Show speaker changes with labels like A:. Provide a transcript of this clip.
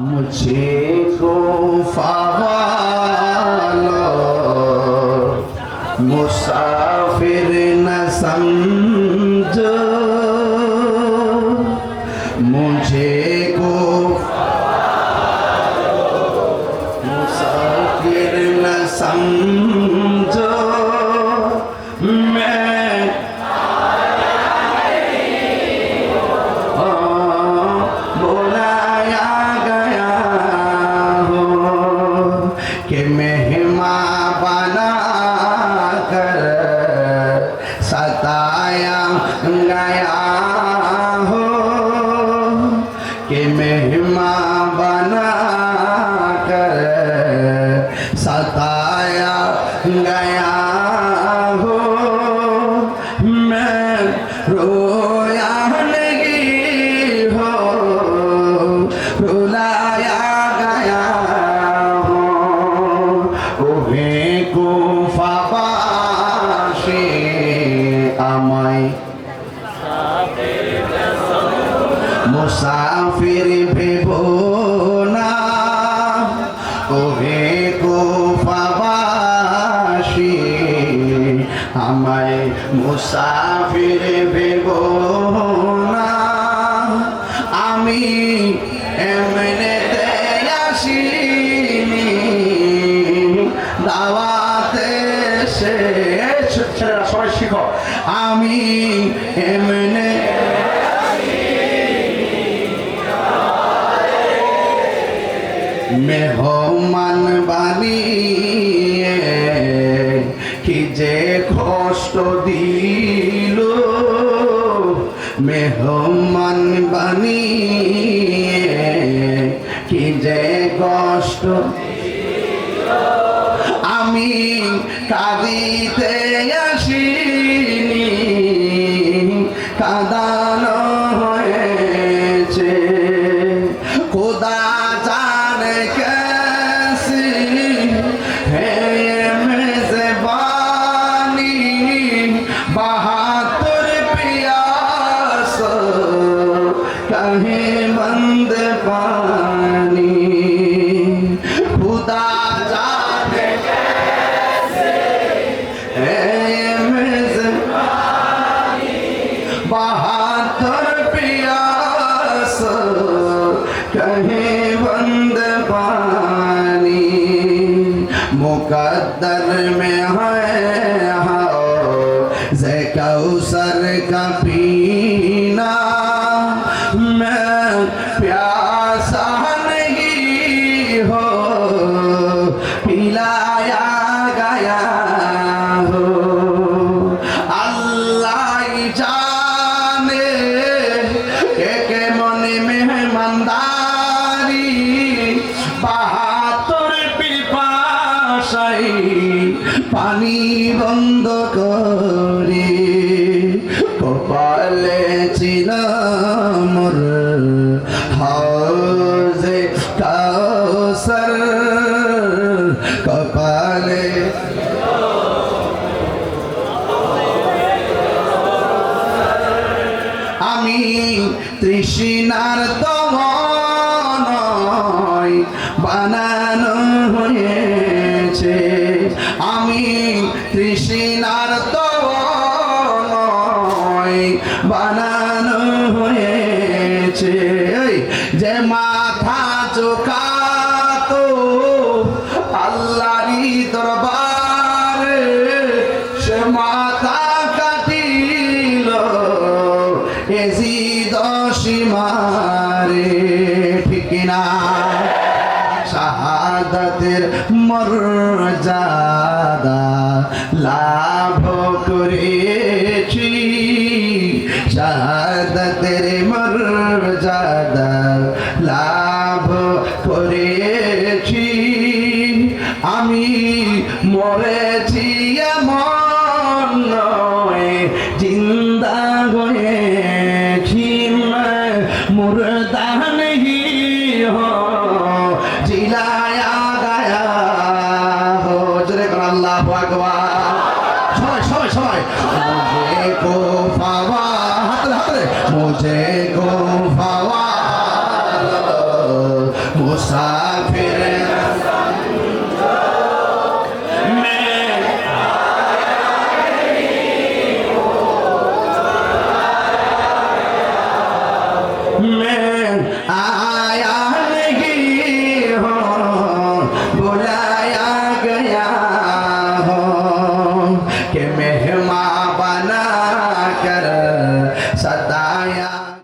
A: मुझको फ़वालो मुसाफिर न समझो मुझे को मुसाफिर न समझो मैं बुलाया गया हूँ कि मेहमान बना कर सताया गया हो कि मेहमान बना कर सताया गया हो मैं रोया नहीं हो रुलाया गया हो ओहे कुफाबाशी আমায় মুসাফির ভেবো না ওহে কুফাবাসী আমায় মুসাফির ভেবো না আমি এমনিতে আসিনি দাওয়াতে এসেছি সবাই শিখো আমি এমনি মেহমান বানিয়ে কি যে কষ্ট দিল মেহমান বানিয়ে কি যে কষ্ট আমি কাঁদিতে আসিনি কাঁদানো হয়েছে খোদা জানে कैसी है मेज़बानी बहादुर प्यास कहीं बंद पानी खुदा जाने कैसे है मेज़बानी बहादुर प्यास कहीं बंद पानी मुकद्दर में है ज़े कौसर का पीना मैं प्यासा नहीं हो पिलाया गया हो अल्लाह ही जाने के मन मेहमानदारी বাহাত্তর পিপাসাই পানি বন্ধ করে কপালে ছিল মোর হাউজে কাউসার কপালে আমি তৃষ্ণার দমন বানানো হয়েছে আমি তৃষ্ণার তনয় বানানো হয়েছে যে মাথা চোখাতো আল্লাহরই দরবারে সে মাথা কাটিল এজিদ সীমারে ঠিক না শাহাদাতের মর্যাদা লাভ করেছি শাহাদাতের মর্যাদা লাভ করেছি আমি মরেছি এমন নয় জিন্দা হয়েছি মুর্দা नहीं हो जिलाया गया हो जरे कर अल्लाह আকবার সবাই সবাই সবাই मुझे को फावा हाथ हाथ मुझे को फावा মুসাফির